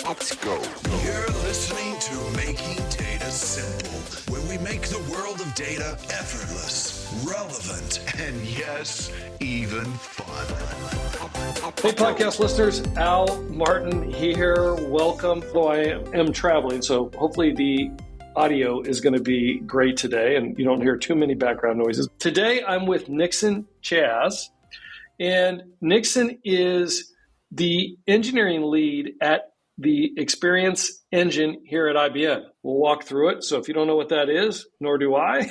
Let's go. You're listening to Making Data Simple, where we make the world of data effortless, relevant, and yes, even fun. Hey, podcast listeners, Al Martin here. Welcome. Though I am traveling, so hopefully the audio is going to be great today and you don't hear too many background noises. Today, I'm with Nixon Cheaz, and Nixon is the engineering lead at the Experience Engine here at IBM. We'll walk through it. So if you don't know what that is, nor do I,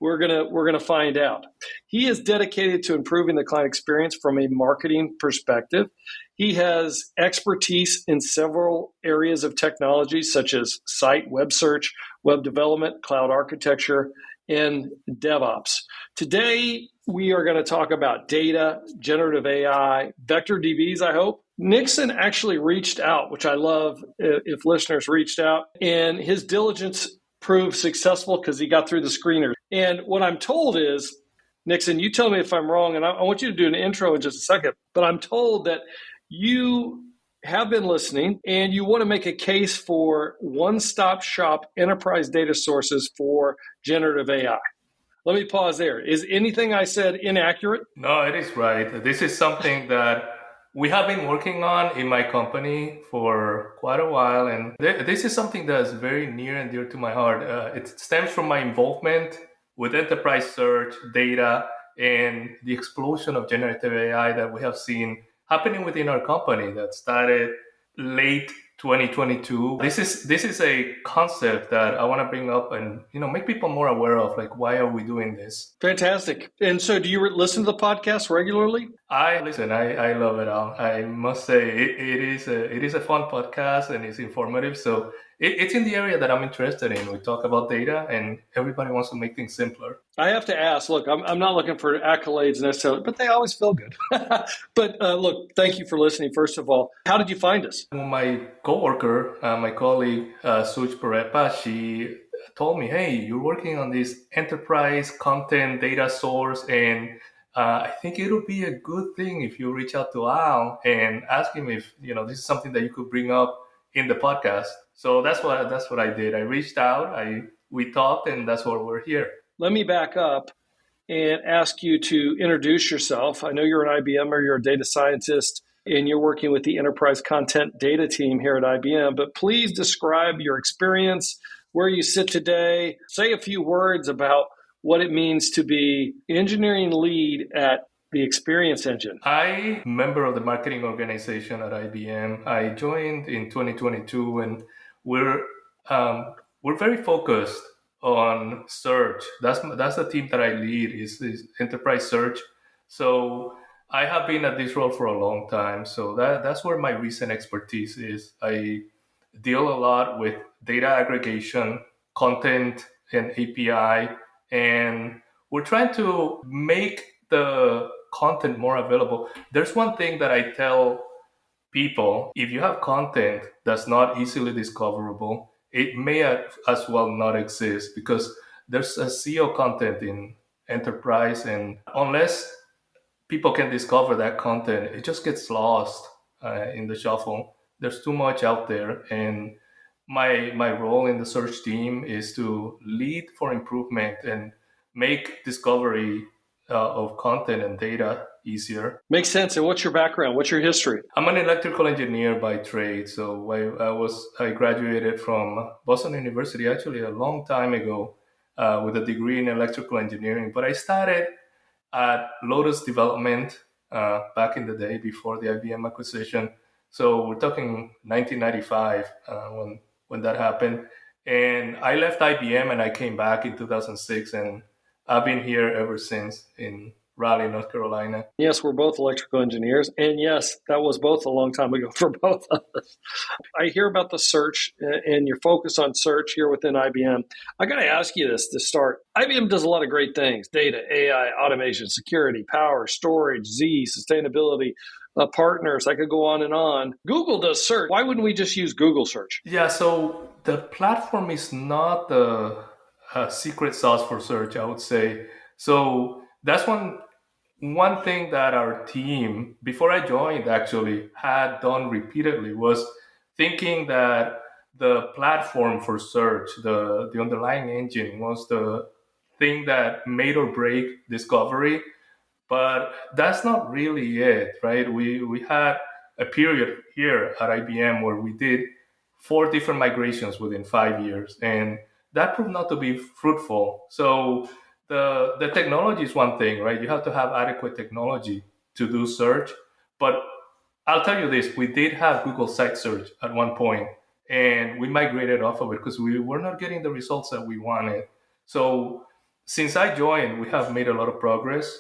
we're gonna find out. He is dedicated to improving the client experience from a marketing perspective. He has expertise in several areas of technology, such as site, web search, web development, cloud architecture, and DevOps. Today, we are going to talk about data, generative AI, Vector DBs, I hope. Nixon actually reached out, which I love if listeners reached out, and his diligence proved successful because he got through the screener. And what I'm told is, Nixon, you tell me if I'm wrong, and I want you to do an intro in just a second, but I'm told that you have been listening and you want to make a case for one-stop shop enterprise data sources for generative AI. Let me pause there. Is anything I said inaccurate? No, it is right. This is something that we have been working on in my company for quite a while. And this is something that's very near and dear to my heart. It stems from my involvement with enterprise search, data, and the explosion of generative AI that we have seen happening within our company that started late 2022. This is a concept that I want to bring up and make people more aware of, like, why are we doing this? Fantastic. And so do you listen to the podcast regularly? I listen. I love it all. I must say it is a fun podcast and it's informative. So it's in the area that I'm interested in. We talk about data and everybody wants to make things simpler. I have to ask, look, I'm not looking for accolades necessarily, but they always feel good. But look, thank you for listening. First of all, how did you find us? My coworker, my colleague, Suj Parepa, she told me, hey, you're working on this enterprise content data source, and I think it'll be a good thing if you reach out to Al and ask him if this is something that you could bring up in the podcast. So that's what I did. I reached out, we talked, and that's why we're here. Let me back up and ask you to introduce yourself. I know you're an IBMer, you're a data scientist, and you're working with the enterprise content data team here at IBM. But please describe your experience, where you sit today. Say a few words about what it means to be engineering lead at the Experience Engine. I'm a member of the marketing organization at IBM. I joined in 2022, and we're very focused on search. That's the team that I lead is enterprise search. So I have been at this role for a long time. So that's where my recent expertise is. I deal a lot with data aggregation, content, and API, and we're trying to make the content more available. There's one thing that I tell people: if you have content that's not easily discoverable, it may as well not exist, because there's a SEO content in enterprise, and unless people can discover that content, it just gets lost in the shuffle. There's too much out there, and my role in the search team is to lead for improvement and make discovery of content and data easier. Makes sense. And what's your background? What's your history? I'm an electrical engineer by trade. So I graduated from Boston University actually a long time ago with a degree in electrical engineering. But I started at Lotus Development back in the day before the IBM acquisition. So we're talking 1995 when that happened. And I left IBM and I came back in 2006, and I've been here ever since in Raleigh, North Carolina. Yes, we're both electrical engineers. And yes, that was both a long time ago for both of us. I hear about the search and your focus on search here within IBM. I got to ask you this to start. IBM does a lot of great things: data, AI, automation, security, power, storage, Z, sustainability, partners. I could go on and on. Google does search. Why wouldn't we just use Google search? Yeah, so the platform is not the secret sauce for search, I would say. So that's one thing that our team, before I joined, actually had done repeatedly was thinking that the platform for search, the underlying engine, was the thing that made or break discovery. But that's not really it, right? We had a period here at IBM where we did 4 different migrations within 5 years, and that proved not to be fruitful. So the technology is one thing, right? You have to have adequate technology to do search. But I'll tell you this: we did have Google Site Search at one point, and we migrated off of it because we were not getting the results that we wanted. So since I joined, we have made a lot of progress.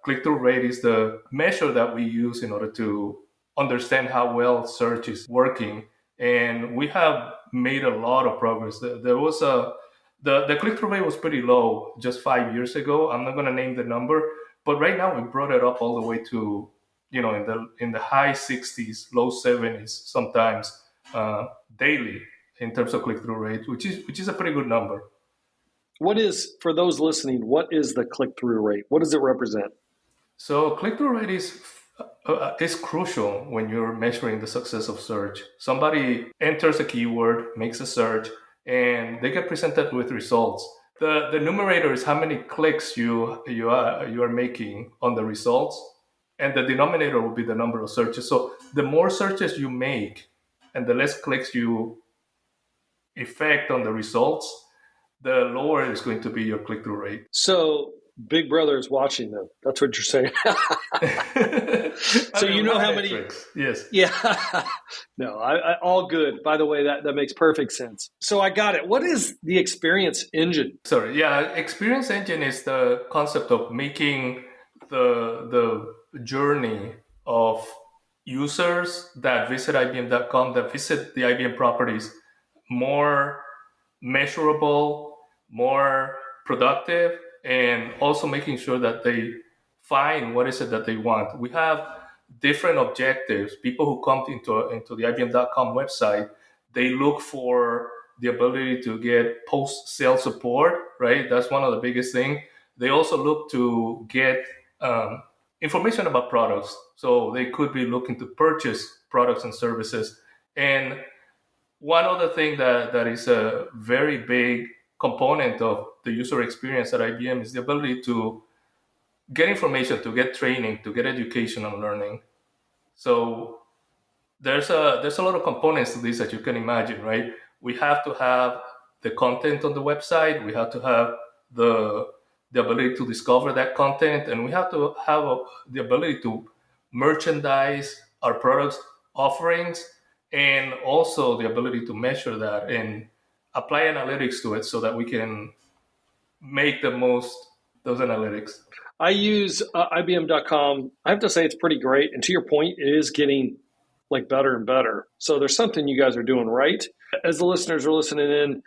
Click-through rate is the measure that we use in order to understand how well search is working, and we have made a lot of progress. There was the click-through rate was pretty low just 5 years ago. I'm not going to name the number, but right now we brought it up all the way to in the high 60s, low 70s sometimes daily in terms of click-through rate, which is a pretty good number. What is, for those listening, what is the click-through rate? What does it represent? So click-through rate is crucial when you're measuring the success of search. Somebody enters a keyword, makes a search, and they get presented with results. The numerator is how many clicks you are making on the results, and the denominator will be the number of searches. So the more searches you make and the less clicks you effect on the results, the lower is going to be your click-through rate. So Big Brother is watching them. That's what you're saying. So you know how many? Metrics. Yes. Yeah. No, I all good. By the way, that makes perfect sense. So I got it. What is the experience engine? Sorry. Yeah. Experience engine is the concept of making the journey of users that visit IBM.com, that visit the IBM properties, more measurable, more productive, and also making sure that they find what is it that they want. We have different objectives. People who come into the IBM.com website, they look for the ability to get post-sale support, right? That's one of the biggest things. They also look to get information about products. So they could be looking to purchase products and services. And one other thing that is a very big component of the user experience at IBM is the ability to get information, to get training, to get education and learning. So there's a lot of components to this that you can imagine, right? We have to have the content on the website. We have to have the ability to discover that content, and we have to have the ability to merchandise our products offerings, and also the ability to measure that and apply analytics to it so that we can make the most those analytics. I use IBM.com. I have to say it's pretty great. And to your point, it is getting like better and better. So there's something you guys are doing right. As the listeners are listening in,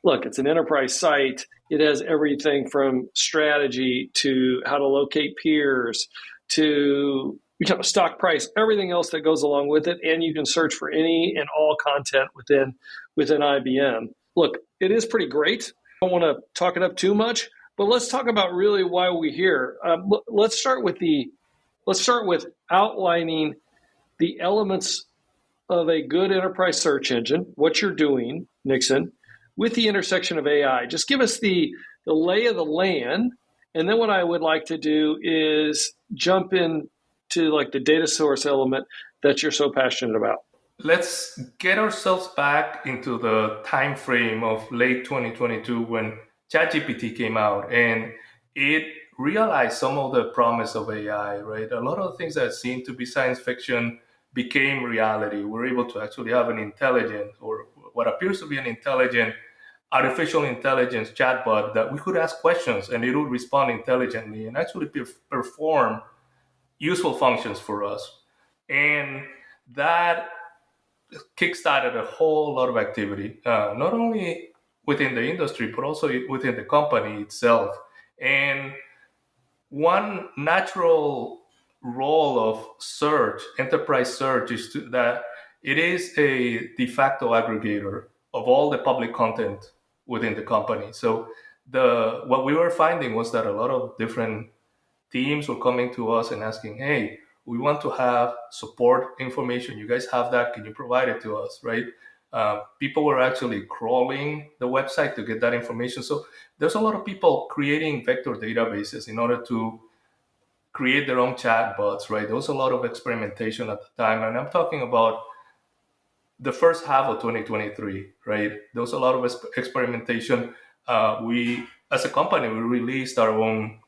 look, it's an enterprise site. It has everything from strategy to how to locate peers to stock price, everything else that goes along with it. And you can search for any and all content within IBM. Look, it is pretty great. I don't want to talk it up too much, but let's talk about really why we're here. Let's start with outlining the elements of a good enterprise search engine, what you're doing, Nixon, with the intersection of AI. Just give us the lay of the land. And then what I would like to do is jump into like the data source element that you're so passionate about. Let's get ourselves back into the time frame of late 2022 when ChatGPT came out, and it realized some of the promise of AI, right? A lot of things that seemed to be science fiction became reality. We're able to actually have an intelligent, or what appears to be an intelligent, artificial intelligence chatbot that we could ask questions and it would respond intelligently and actually perform useful functions for us. And that kickstarted a whole lot of activity, not only within the industry, but also within the company itself. And one natural role of search, enterprise search, is that it is a de facto aggregator of all the public content within the company. So what we were finding was that a lot of different teams were coming to us and asking, hey, we want to have support information. You guys have that. Can you provide it to us, right? People were actually crawling the website to get that information. So there's a lot of people creating vector databases in order to create their own chatbots, right? There was a lot of experimentation at the time. And I'm talking about the first half of 2023, right? There was a lot of experimentation. We, as a company, we released our own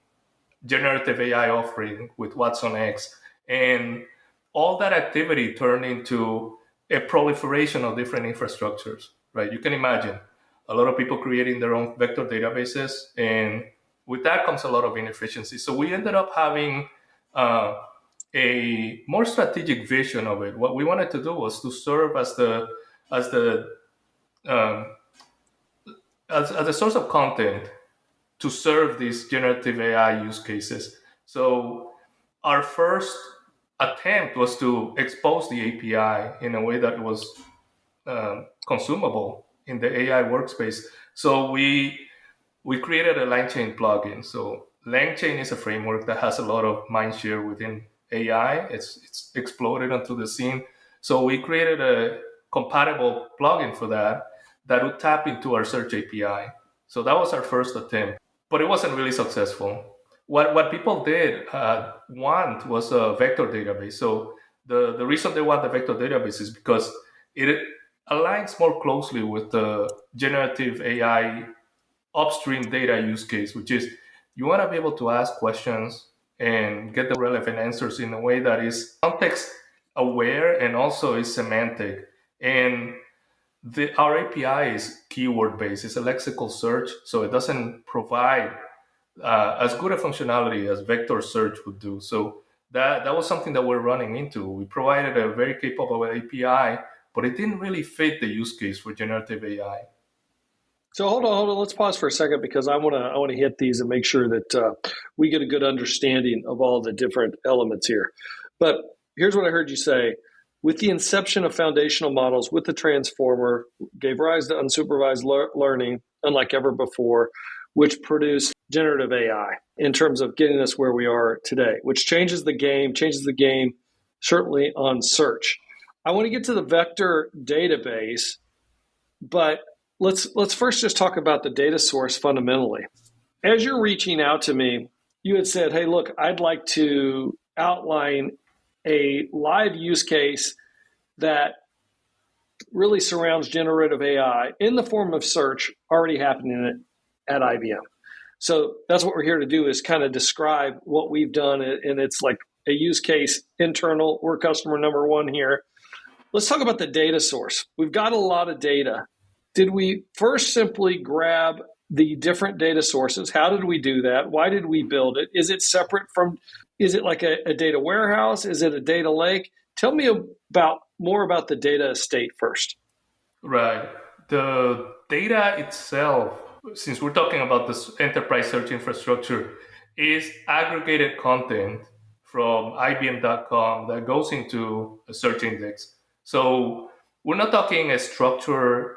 generative AI offering with Watson X. And all that activity turned into a proliferation of different infrastructures, right? You can imagine a lot of people creating their own vector databases, and with that comes a lot of inefficiency. So we ended up having a more strategic vision of it. What we wanted to do was to serve as um, the source of content to serve these generative AI use cases. So our first attempt was to expose the API in a way that was consumable in the AI workspace. So we created a LangChain plugin. So LangChain is a framework that has a lot of mindshare within AI. It's exploded onto the scene. So we created a compatible plugin for that would tap into our search API. So that was our first attempt, but it wasn't really successful. What people did want was a vector database. So the reason they want the vector database is because it aligns more closely with the generative AI upstream data use case, which is you want to be able to ask questions and get the relevant answers in a way that is context aware and also is semantic. And our API is keyword based. It's a lexical search, so it doesn't provide as good a functionality as vector search would do. So that was something that we're running into. We provided a very capable API, but it didn't really fit the use case for generative AI. So hold on. Let's pause for a second because I want to hit these and make sure that we get a good understanding of all the different elements here. But here's what I heard you say. With the inception of foundational models with the transformer, gave rise to unsupervised learning, unlike ever before, which produced generative AI in terms of getting us where we are today, which changes the game certainly on search. I want to get to the vector database, but let's first just talk about the data source fundamentally. As you're reaching out to me, you had said, hey, look, I'd like to outline a live use case that really surrounds generative AI in the form of search already happening at IBM. So that's what we're here to do, is kind of describe what we've done. And it's like a use case internal. We're customer number one here. Let's talk about the data source. We've got a lot of data. Did we first simply grab the different data sources? How did we do that? Why did we build it? Is it separate from, is it like a data warehouse? Is it a data lake? Tell me more about the data estate first. Right. The data itself, since we're talking about this enterprise search infrastructure, is aggregated content from IBM.com that goes into a search index. So we're not talking a structured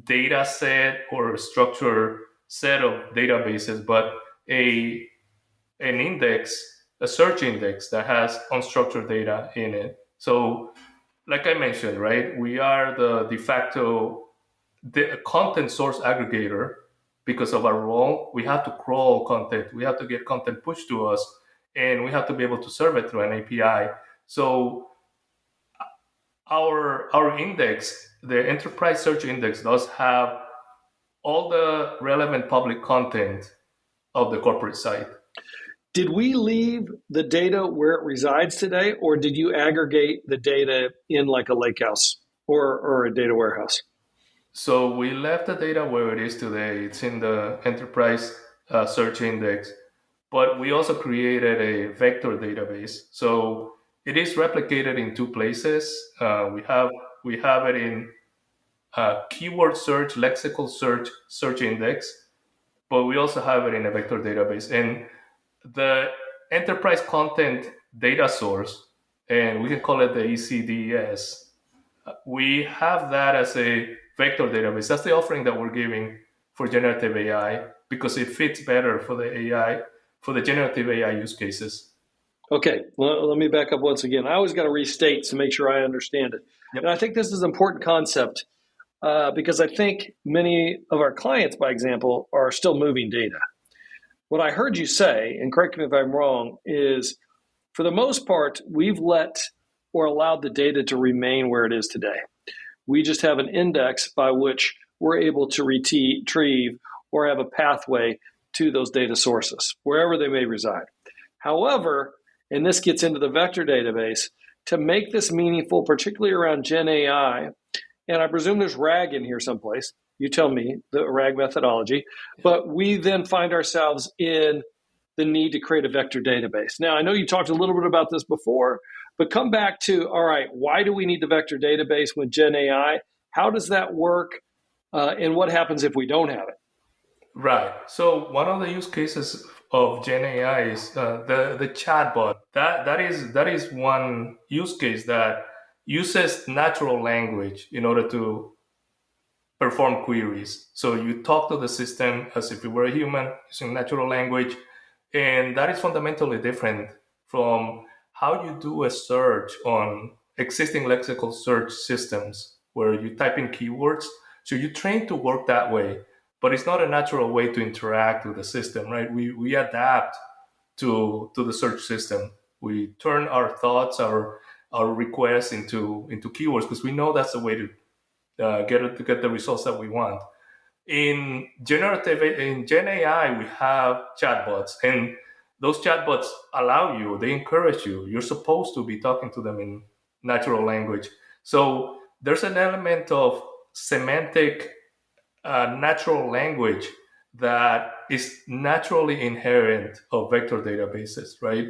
data set or a structured set of databases, but an index, a search index that has unstructured data in it. So like I mentioned, right, we are the de facto content source aggregator. Because of our role, we have to crawl content. We have to get content pushed to us, and we have to be able to serve it through an API. So our index, the enterprise search index, does have all the relevant public content of the corporate site. Did we leave the data where it resides today, or did you aggregate the data in like a lakehouse or a data warehouse? So we left the data where it is today. It's in the enterprise search index, but we also created a vector database. So it is replicated in two places. We have it in keyword search, lexical search index, but we also have it in a vector database. And the enterprise content data source, and we can call it the ECDS, we have that as a vector database. That's the offering that we're giving for generative AI because it fits better for the generative AI use cases. Okay, let me back up once again. I always got to restate to make sure I understand it. Yep. And I think this is an important concept because I think many of our clients, by example, are still moving data. What I heard you say, and correct me if I'm wrong, is for the most part, we've let or allowed the data to remain where it is today. We just have an index by which we're able to retrieve or have a pathway to those data sources, wherever they may reside. However, and this gets into the vector database, to make this meaningful, particularly around GenAI, and I presume there's RAG in here someplace. You tell me the RAG methodology, but we then find ourselves in the need to create a vector database. Now, I know you talked a little bit about this before, but come back to, all right, why do we need the vector database with GenAI? How does that work? And what happens if we don't have it? Right. So one of the use cases of GenAI is the chatbot. That is one use case that uses natural language in order to perform queries. So you talk to the system as if you were a human using natural language, and that is fundamentally different from how you do a search on existing lexical search systems where you type in keywords. So you train to work that way, but it's not a natural way to interact with the system, right? We adapt to the search system. We turn our thoughts, our requests into keywords because we know that's the way to get the results that we want. In Gen AI, we have chatbots, and those chatbots they encourage you. You're supposed to be talking to them in natural language. So there's an element of semantic natural language that is naturally inherent of vector databases, right?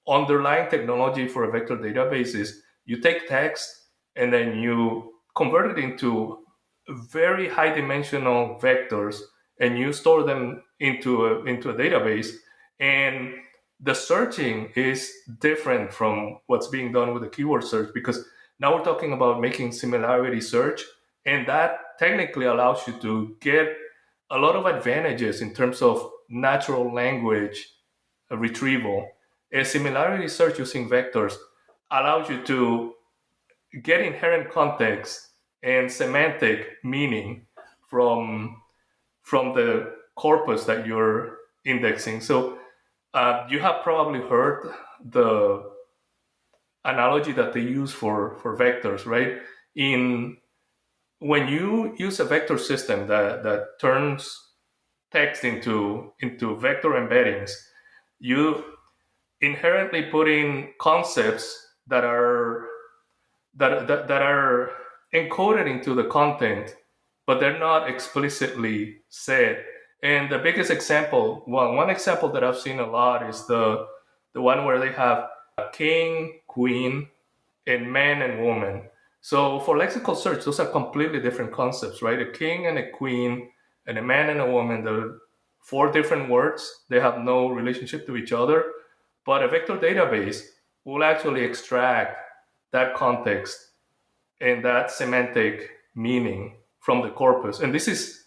Underlying technology for a vector database is you take text and then you convert it into very high dimensional vectors and you store them into a database, and the searching is different from what's being done with the keyword search because now we're talking about making similarity search, and that technically allows you to get a lot of advantages in terms of natural language retrieval. A similarity search using vectors allows you to get inherent context and semantic meaning from the corpus that you're indexing. So you have probably heard the analogy that they use for vectors, right? When you use a vector system that turns text into vector embeddings, you inherently put in concepts that are encoded into the content, but they're not explicitly said. And the biggest example, one example that I've seen a lot is the one where they have a king, queen, and man and woman. So for lexical search, those are completely different concepts, right? A king and a queen and a man and a woman, they're four different words. They have no relationship to each other. But a vector database will actually extract that context and that semantic meaning from the corpus. And this is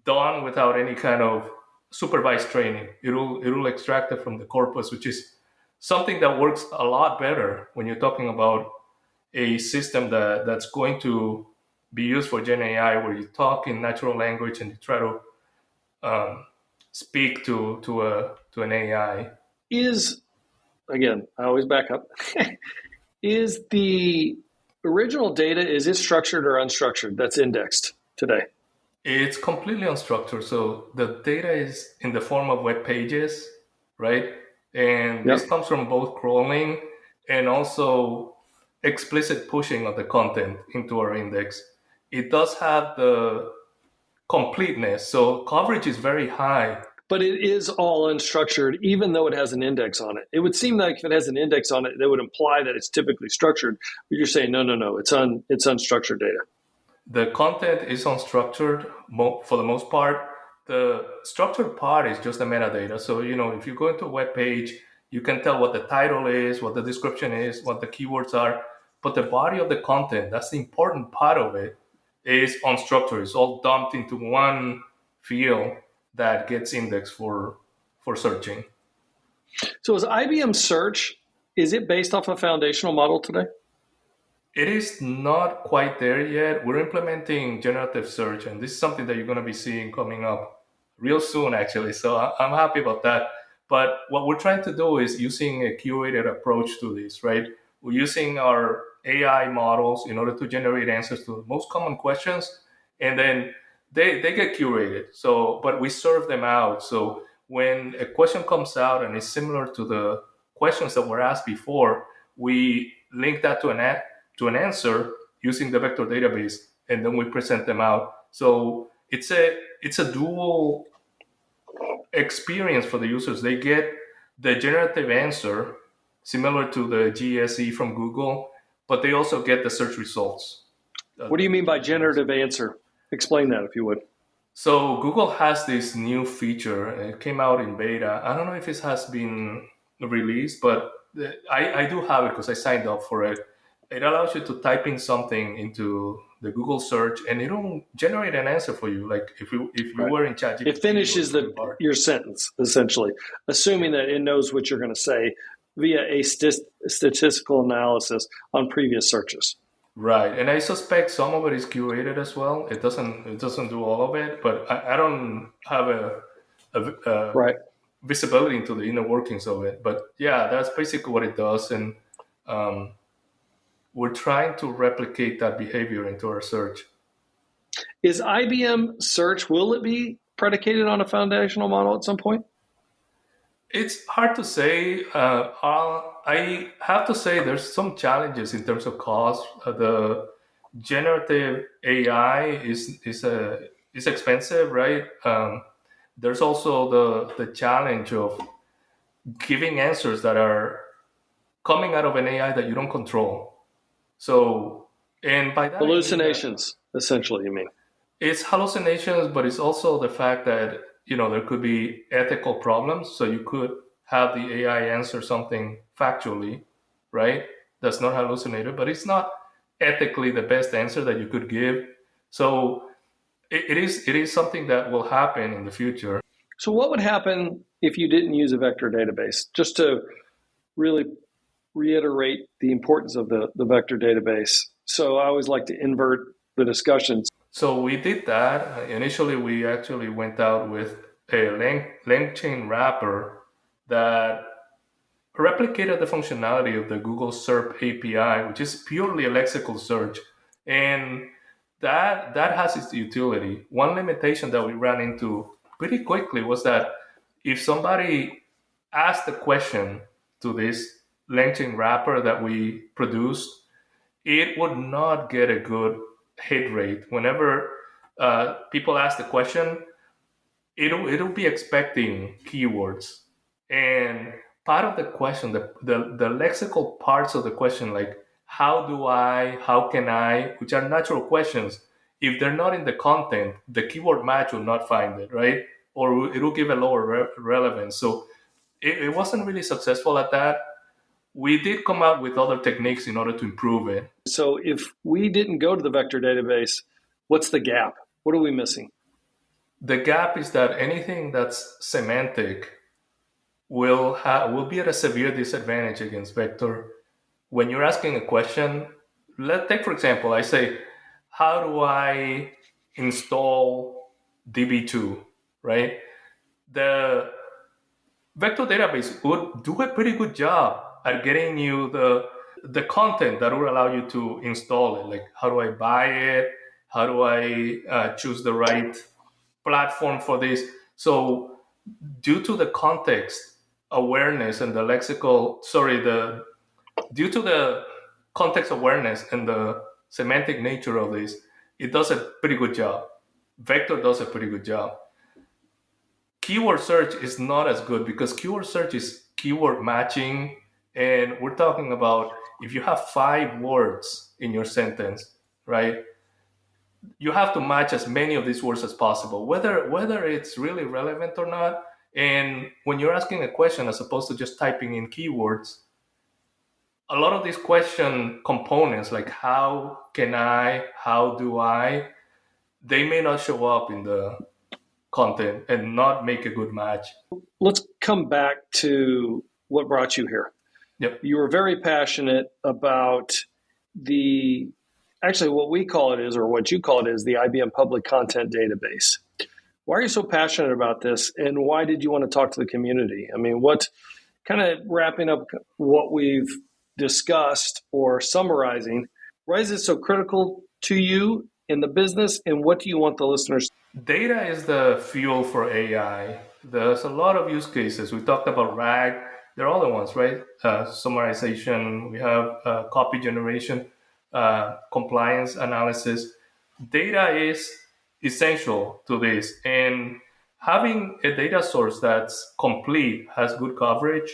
done without any kind of supervised training. It'll extract it from the corpus, which is something that works a lot better when you're talking about a system that's going to be used for Gen AI, where you talk in natural language and you try to speak to an AI. Again, I always back up. Is the original data, is it structured or unstructured that's indexed today? It's completely unstructured. So the data is in the form of web pages, right? And this comes from both crawling and also explicit pushing of the content into our index. It does have the completeness. So coverage is very high. But it is all unstructured, even though it has an index on it. It would seem like if it has an index on it, that would imply that it's typically structured. But you're saying, no, it's unstructured data. The content is unstructured for the most part. The structured part is just the metadata. So, if you go into a web page, you can tell what the title is, what the description is, what the keywords are. But the body of the content, that's the important part of it, is unstructured. It's all dumped into one field that gets indexed for searching. So is IBM Search, is it based off a foundational model today? It is not quite there yet. We're implementing generative search, and this is something that you're going to be seeing coming up real soon, actually. So I'm happy about that. But what we're trying to do is using a curated approach to this, right? We're using our AI models in order to generate answers to the most common questions, and then they get curated. So, but we serve them out. So when a question comes out and is similar to the questions that were asked before, we link that to an answer using the vector database, and then we present them out. So it's a dual experience for the users. They get the generative answer similar to the GSE from Google, but they also get the search results. What do you mean by generative answer? Explain that if you would. So Google has this new feature. It came out in beta. I don't know if it has been released, but I do have it because I signed up for it. It allows you to type in something into the Google search, and it'll generate an answer for you. Like if you Right. were in ChatGPT, It finishes your sentence, essentially, assuming that it knows what you're going to say via a statistical analysis on previous searches. Right, and I suspect some of it is curated as well. It doesn't do all of it, but I don't have a Right. visibility into the inner workings of it. But yeah, that's basically what it does, and we're trying to replicate that behavior into our search. Is IBM Search, will it be predicated on a foundational model at some point? It's hard to say. I have to say there's some challenges in terms of cost. The generative AI is expensive, right? There's also the challenge of giving answers that are coming out of an AI that you don't control. So, and by that Hallucinations, essentially, you mean? It's hallucinations, but it's also the fact that there could be ethical problems. So you could have the AI answer something factually, right? That's not hallucinated, but it's not ethically the best answer that you could give. So it is something that will happen in the future. So what would happen if you didn't use a vector database? Just to really reiterate the importance of the vector database. So I always like to invert the discussions. So we did that. Initially, we actually went out with a length chain wrapper that replicated the functionality of the Google SERP API, which is purely a lexical search. And that has its utility. One limitation that we ran into pretty quickly was that if somebody asked a question to this length chain wrapper that we produced, it would not get a good hit rate. Whenever people ask the question, it'll be expecting keywords. And part of the question, the lexical parts of the question, like how do I, how can I, which are natural questions, if they're not in the content, the keyword match will not find it, right? Or it'll give a lower relevance. So it wasn't really successful at that. We did come out with other techniques in order to improve it. So if we didn't go to the vector database, what's the gap? What are we missing? The gap is that anything that's semantic will be at a severe disadvantage against vector. When you're asking a question, let's take, for example, I say, how do I install DB2, right? The vector database would do a pretty good job at getting you the content that will allow you to install it. Like, how do I buy it? How do I choose the right platform for this? So due to the context awareness and the due to the context awareness and the semantic nature of this, it does a pretty good job. Vector does a pretty good job. Keyword search is not as good because keyword search is keyword matching. And we're talking about if you have 5 words in your sentence, right? You have to match as many of these words as possible, whether it's really relevant or not. And when you're asking a question as opposed to just typing in keywords, a lot of these question components, like how can I, how do I, they may not show up in the content and not make a good match. Let's come back to what brought you here. Yep. You were very passionate about actually what we call it is, or what you call it is, the IBM Public Content Database. Why are you so passionate about this, and why did you want to talk to the community? I mean, what kind of wrapping up what we've discussed or summarizing, why is it so critical to you in the business, and what do you want the listeners? Data is the fuel for AI. There's a lot of use cases. We talked about RAG. There are other ones, right? Summarization. We have copy generation, compliance analysis. Data is essential to this. And having a data source that's complete, has good coverage,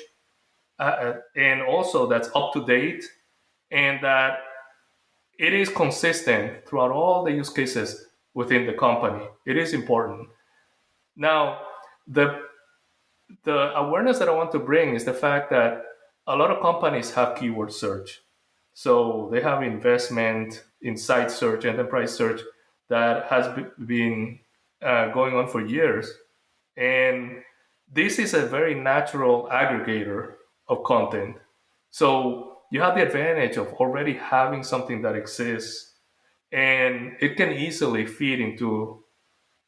and also that's up to date, and that it is consistent throughout all the use cases within the company. It is important. Now, the awareness that I want to bring is the fact that a lot of companies have keyword search. So they have investment in site search, enterprise search that has been going on for years. And this is a very natural aggregator of content. So you have the advantage of already having something that exists, and it can easily feed into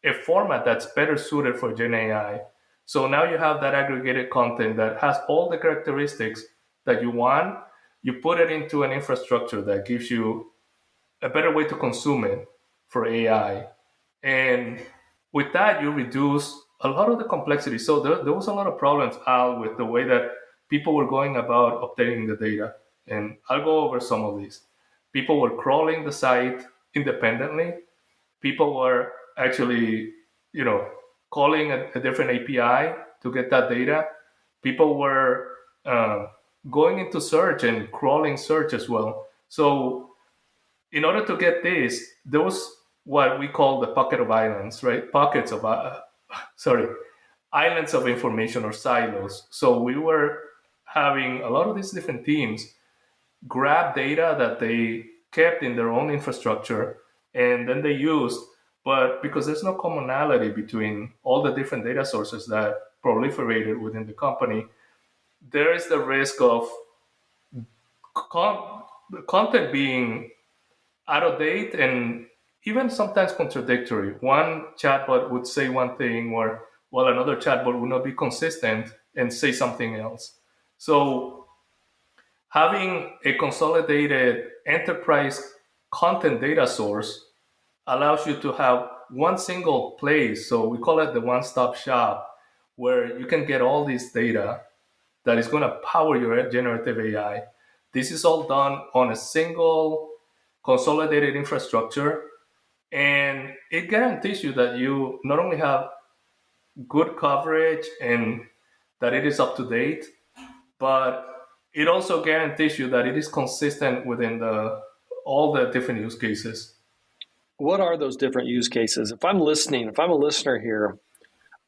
a format that's better suited for GenAI. So now you have that aggregated content that has all the characteristics that you want. You put it into an infrastructure that gives you a better way to consume it for AI. And with that, you reduce a lot of the complexity. So there was a lot of problems, Al, with the way that people were going about updating the data. And I'll go over some of these. People were crawling the site independently. People were actually, calling a different API to get that data. People were going into search and crawling search as well. So in order to get this, there was what we call the pocket of islands, right? Islands of information or silos. So we were having a lot of these different teams grab data that they kept in their own infrastructure, and then they used, but because there's no commonality between all the different data sources that proliferated within the company, there is the risk of the content being out of date and even sometimes contradictory. One chatbot would say one thing, while another chatbot would not be consistent and say something else. So having a consolidated enterprise content data source allows you to have one single place. So we call it the one-stop shop, where you can get all this data that is going to power your generative AI. This is all done on a single consolidated infrastructure, and it guarantees you that you not only have good coverage and that it is up to date, but it also guarantees you that it is consistent within all the different use cases. What are those different use cases? If I'm a listener here,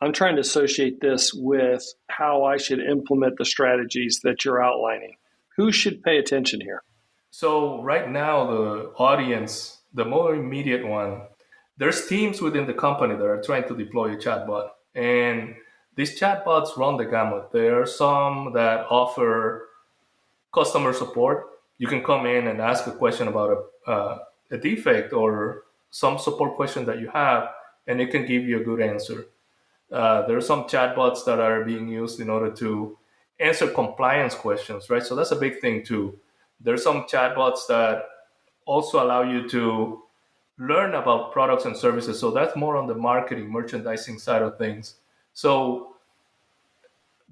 I'm trying to associate this with how I should implement the strategies that you're outlining. Who should pay attention here? So right now, the audience, the more immediate one, there's teams within the company that are trying to deploy a chatbot. And these chatbots run the gamut. There are some that offer customer support. You can come in and ask a question about a defect or some support question that you have, and it can give you a good answer. There are some chatbots that are being used in order to answer compliance questions, right? So that's a big thing too. There's some chatbots that also allow you to learn about products and services. So that's more on the marketing, merchandising side of things. So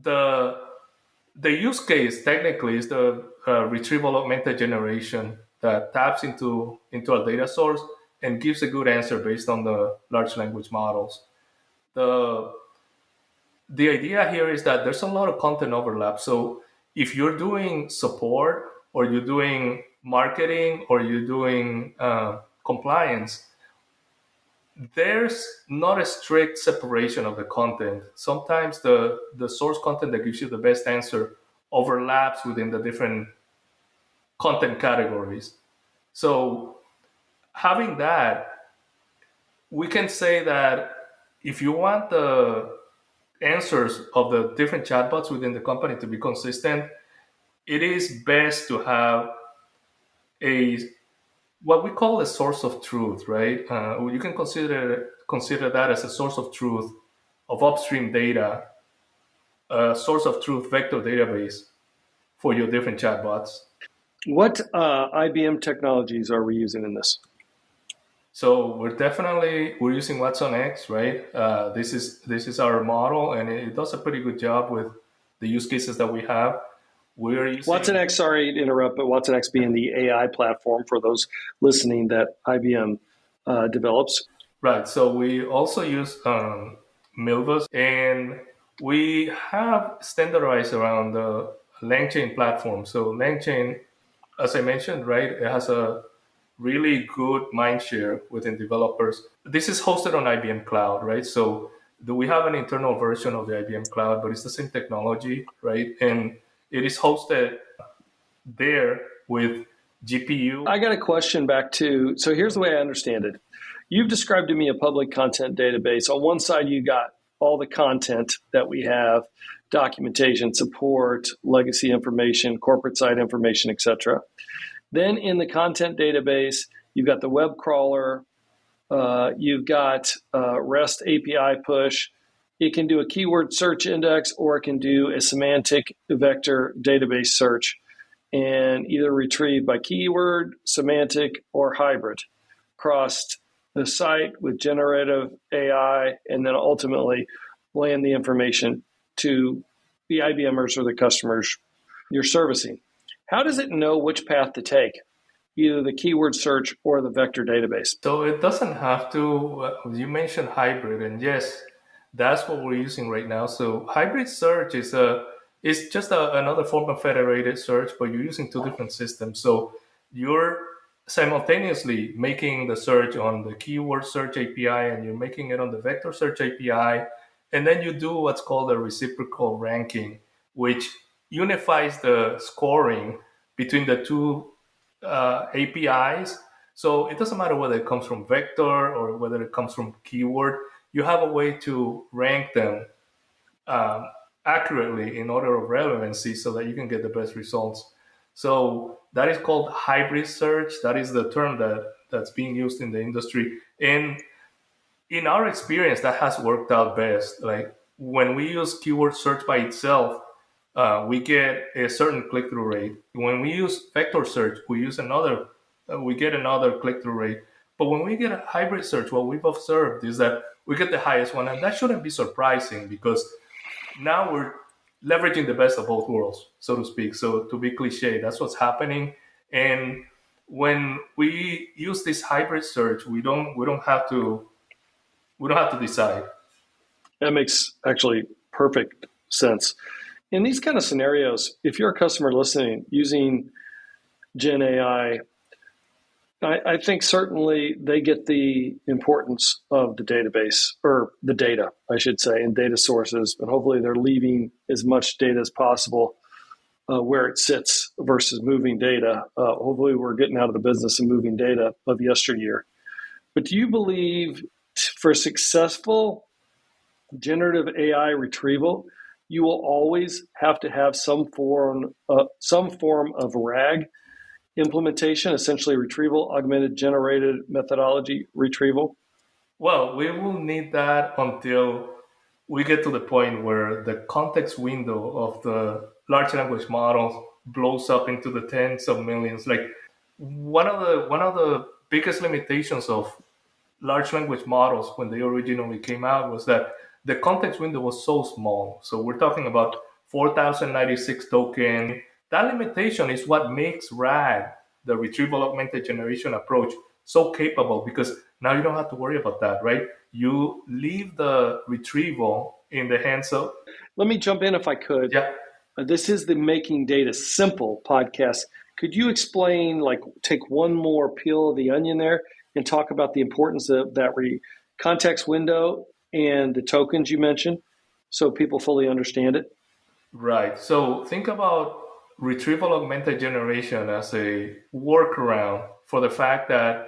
the use case technically is the retrieval augmented generation that taps into a data source and gives a good answer based on the large language models. The idea here is that there's a lot of content overlap. So if you're doing support or you're doing marketing or you're doing compliance, there's not a strict separation of the content. Sometimes the source content that gives you the best answer overlaps within the different content categories. So having that, we can say that if you want the answers of the different chatbots within the company to be consistent, it is best to have a what we call a source of truth, right? You can consider that as a source of truth of upstream data, a source of truth vector database for your different chatbots. What IBM technologies are we using in this? So we're using Watson X, right? This is our model, and it does a pretty good job with the use cases that we have. We're using Watson X, sorry to interrupt, but Watson X being the AI platform for those listening that IBM develops. Right. So we also use Milvus, and we have standardized around the LangChain platform. So LangChain, as I mentioned, right, it has a really good mindshare within developers. This is hosted on IBM Cloud, right? So we have an internal version of the IBM Cloud, but it's the same technology, right? And it is hosted there with GPU. I got a question back to, so here's the way I understand it. You've described to me a public content database. On one side, you got all the content that we have, documentation, support, legacy information, corporate site information, etc. Then in the content database, you've got the web crawler, you've got REST API push. It can do a keyword search index, or it can do a semantic vector database search and either retrieve by keyword, semantic, or hybrid across the site with generative AI, and then ultimately land the information to the IBMers or the customers you're servicing. How does it know which path to take, either the keyword search or the vector database? So it doesn't have to. You mentioned hybrid, and yes, that's what we're using right now. So hybrid search is just another form of federated search, but you're using two different systems. So you're simultaneously making the search on the keyword search API, and you're making it on the vector search API, and then you do what's called a reciprocal ranking, which unifies the scoring between the two APIs. So it doesn't matter whether it comes from vector or whether it comes from keyword. You have a way to rank them accurately in order of relevancy so that you can get the best results. So that is called hybrid search. That is the term that's being used in the industry. And in our experience, that has worked out best. Like when we use keyword search by itself, we get a certain click-through rate. When we use vector search, we get another click-through rate. But when we get a hybrid search, what we've observed is that we get the highest one, and that shouldn't be surprising because now we're leveraging the best of both worlds, so to speak. So to be cliche, that's what's happening. And when we use this hybrid search, we don't have to decide. That makes actually perfect sense. In these kind of scenarios, if you're a customer listening using GenAI, I think certainly they get the importance of the database, or the data, I should say, and data sources, and hopefully they're leaving as much data as possible where it sits versus moving data. Hopefully we're getting out of the business of moving data of yesteryear. But do you believe for successful generative AI retrieval, you will always have to have some form of RAG implementation, essentially retrieval, augmented generated methodology retrieval? Well, we will need that until we get to the point where the context window of the large language models blows up into the tens of millions. Like one of the biggest limitations of large language models when they originally came out was that the context window was so small. So we're talking about 4,096 tokens. That limitation is what makes RAG, the retrieval augmented generation approach, so capable, because now you don't have to worry about that, right? You leave the retrieval in the hands of... Let me jump in if I could. Yeah. This is the Making Data Simple podcast. Could you explain, take one more peel of the onion there and talk about the importance of that context window and the tokens you mentioned so people fully understand it? Right. So think about retrieval augmented generation as a workaround for the fact that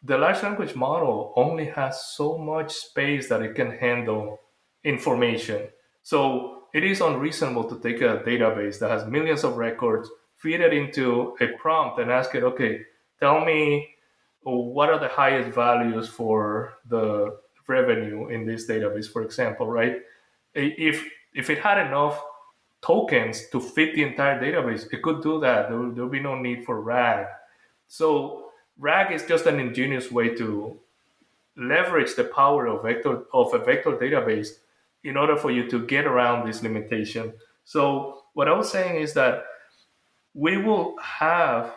the large language model only has so much space that it can handle information. So it is unreasonable to take a database that has millions of records, feed it into a prompt, and ask it, okay, tell me what are the highest values for the revenue in this database, for example, right? If it had enough tokens to fit the entire database, it could do that. There'll be no need for RAG. So RAG is just an ingenious way to leverage the power of a vector database in order for you to get around this limitation. So what I was saying is that we will have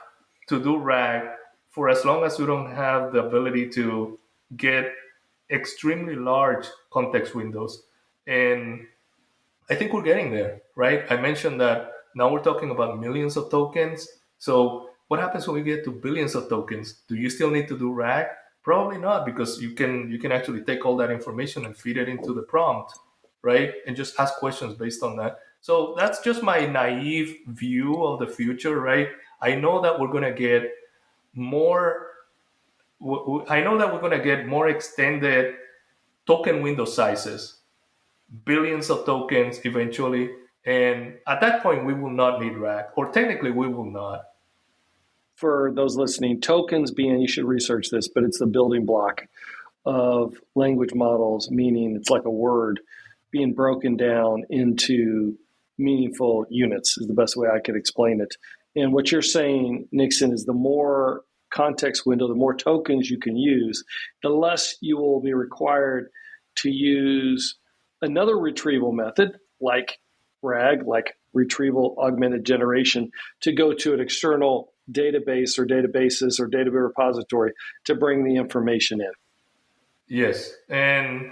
to do RAG for as long as we don't have the ability to get extremely large context windows. And I think we're getting there, right? I mentioned that now we're talking about millions of tokens. So what happens when we get to billions of tokens? Do you still need to do RAG? Probably not, because you can actually take all that information and feed it into the prompt, right? And just ask questions based on that. So that's just my naive view of the future, right? I know that we're going to get more. I know that we're going to get more extended token window sizes, billions of tokens eventually. And at that point, we will not need RAG, or technically, we will not. For those listening, tokens being, you should research this, but it's the building block of language models, meaning it's like a word being broken down into meaningful units is the best way I could explain it. And what you're saying, Nixon, is the more context window, the more tokens you can use, the less you will be required to use another retrieval method like RAG, like retrieval augmented generation, to go to an external database or databases or database repository to bring the information in. Yes, and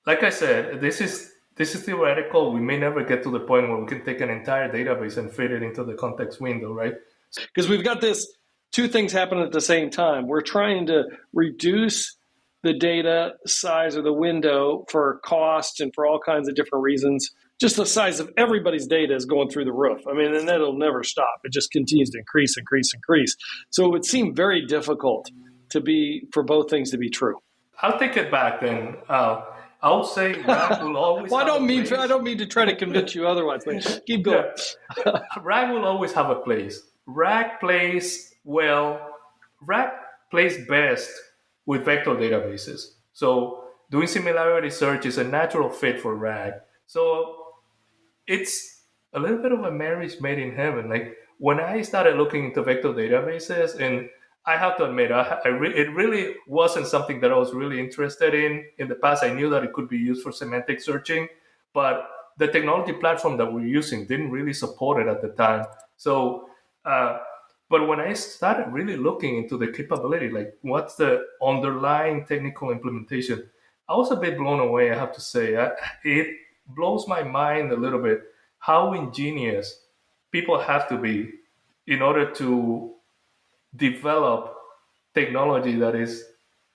like I said, this is theoretical. We may never get to the point where we can take an entire database and fit it into the context window, right? Because we've got this two things happening at the same time. We're trying to reduce the data size of the window for cost and for all kinds of different reasons. Just the size of everybody's data is going through the roof. I mean, and that'll never stop. It just continues to increase. So it would seem very difficult for both things to be true. I'll take it back then. I'll say RAG will always. Well, I don't mean to try to convince you otherwise. But keep going. RAG will always have a place. RAG plays best with vector databases. So doing similarity search is a natural fit for RAG. So it's a little bit of a marriage made in heaven. Like when I started looking into vector databases, and I have to admit, it really wasn't something that I was really interested in the past. I knew that it could be used for semantic searching, but the technology platform that we're using didn't really support it at the time. So, but when I started really looking into the capability, like what's the underlying technical implementation, I was a bit blown away, I have to say. It blows my mind a little bit how ingenious people have to be in order to develop technology that is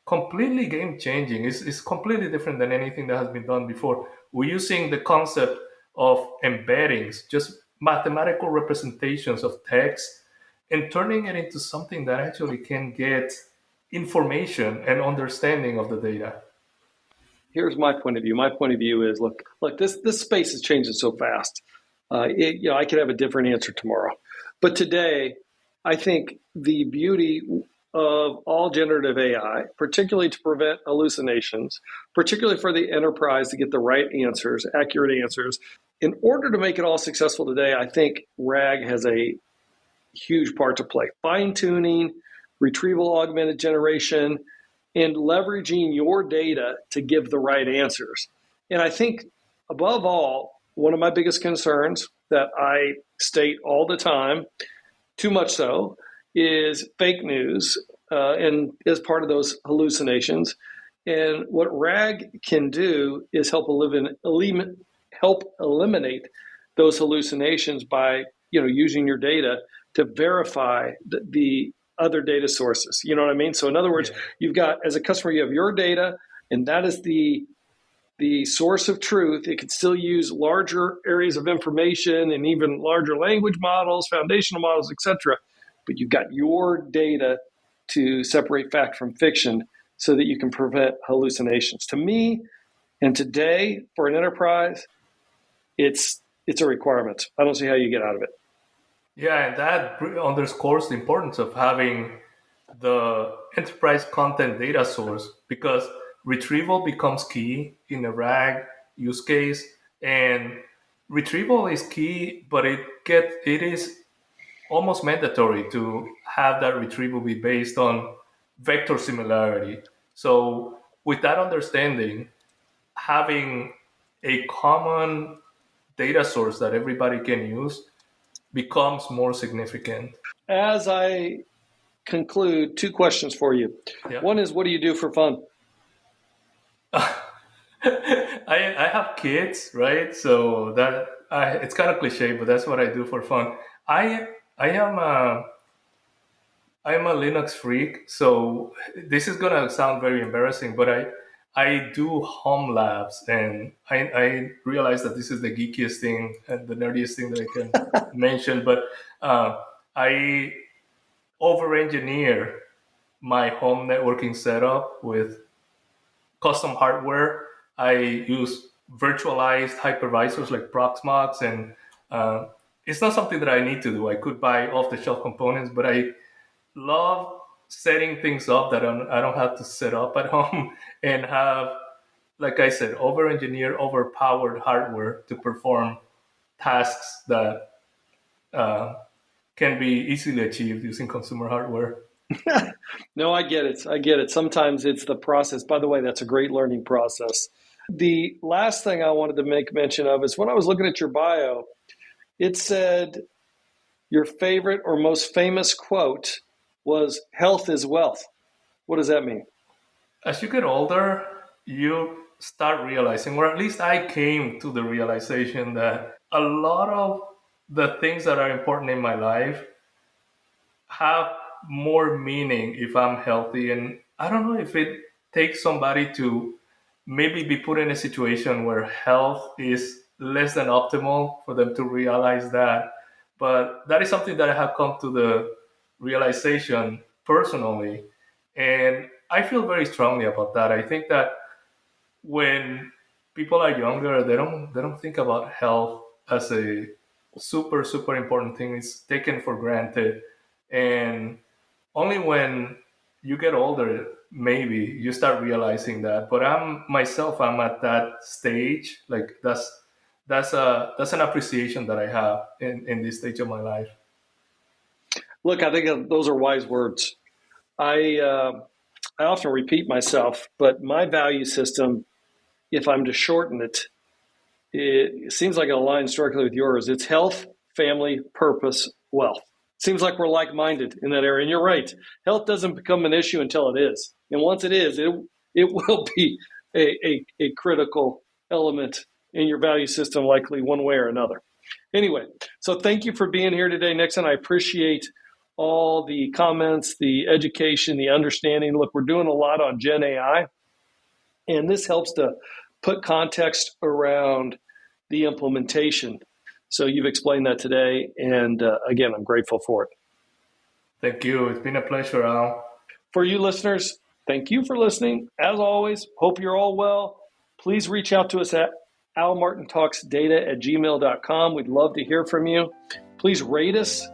completely game-changing. It's completely different than anything that has been done before. We're using the concept of embeddings, just mathematical representations of text, and turning it into something that actually can get information and understanding of the data. Here's my point of view. My point of view is, look, this space is changing so fast. I could have a different answer tomorrow. But today, I think the beauty of all generative AI, particularly to prevent hallucinations, particularly for the enterprise to get the right answers, accurate answers, in order to make it all successful today, I think RAG has a huge part to play. Fine-tuning, retrieval augmented generation, and leveraging your data to give the right answers. And I think, above all, one of my biggest concerns that I state all the time, too much so, is fake news and as part of those hallucinations. And what RAG can do is help eliminate those hallucinations by using your data to verify the other data sources. You know what I mean? So in other words, You've got, as a customer, you have your data, and that is the source of truth. It can still use larger areas of information and even larger language models, foundational models, etc. But you've got your data to separate fact from fiction so that you can prevent hallucinations. To me, and today for an enterprise, it's a requirement. I don't see how you get out of it. Yeah, and that underscores the importance of having the enterprise content data source, because retrieval becomes key in a RAG use case, and retrieval is key, but it is almost mandatory to have that retrieval be based on vector similarity. So with that understanding, having a common data source that everybody can use becomes more significant. As I conclude, two questions for you. Yeah. One is, what do you do for fun? I have kids, right? So that it's kind of cliche, but that's what I do for fun. I am I'm a Linux freak, so this is gonna sound very embarrassing, but I do home labs, and I realize that this is the geekiest thing and the nerdiest thing that I can mention, but I over-engineer my home networking setup with custom hardware. I use virtualized hypervisors like Proxmox, and it's not something that I need to do. I could buy off-the-shelf components, but I love setting things up that I don't have to set up at home and have, like I said, over-engineered, overpowered hardware to perform tasks that can be easily achieved using consumer hardware. No, I get it. Sometimes it's the process. By the way, that's a great learning process. The last thing I wanted to make mention of is when I was looking at your bio, it said your favorite or most famous quote was "health is wealth." What does that mean? As you get older, you start realizing, or at least I came to the realization, that a lot of the things that are important in my life have more meaning if I'm healthy. And I don't know if it takes somebody to maybe be put in a situation where health is less than optimal for them to realize that. But that is something that I have come to the realization personally. And I feel very strongly about that. I think that when people are younger, they don't think about health as a super important thing. It's taken for granted. And only when you get older, maybe you start realizing that. But I'm at that stage. Like that's an appreciation that I have in this stage of my life. Look, I think those are wise words. I often repeat myself, but my value system, if I'm to shorten it, it seems like it aligns directly with yours. It's health, family, purpose, wealth. Seems like we're like-minded in that area. And you're right. Health doesn't become an issue until it is. And once it is, it will be a critical element in your value system, likely one way or another. Anyway, so thank you for being here today, Nixon. I appreciate all the comments, the education, the understanding. Look, we're doing a lot on GenAI, and this helps to put context around the implementation. So you've explained that today, and again, I'm grateful for it. Thank you. It's been a pleasure, Al. For you listeners, thank you for listening. As always, hope you're all well. Please reach out to us at almartintalksdata@gmail.com. We'd love to hear from you. Please rate us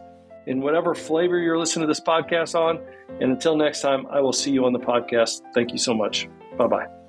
in whatever flavor you're listening to this podcast on. And until next time, I will see you on the podcast. Thank you so much. Bye-bye.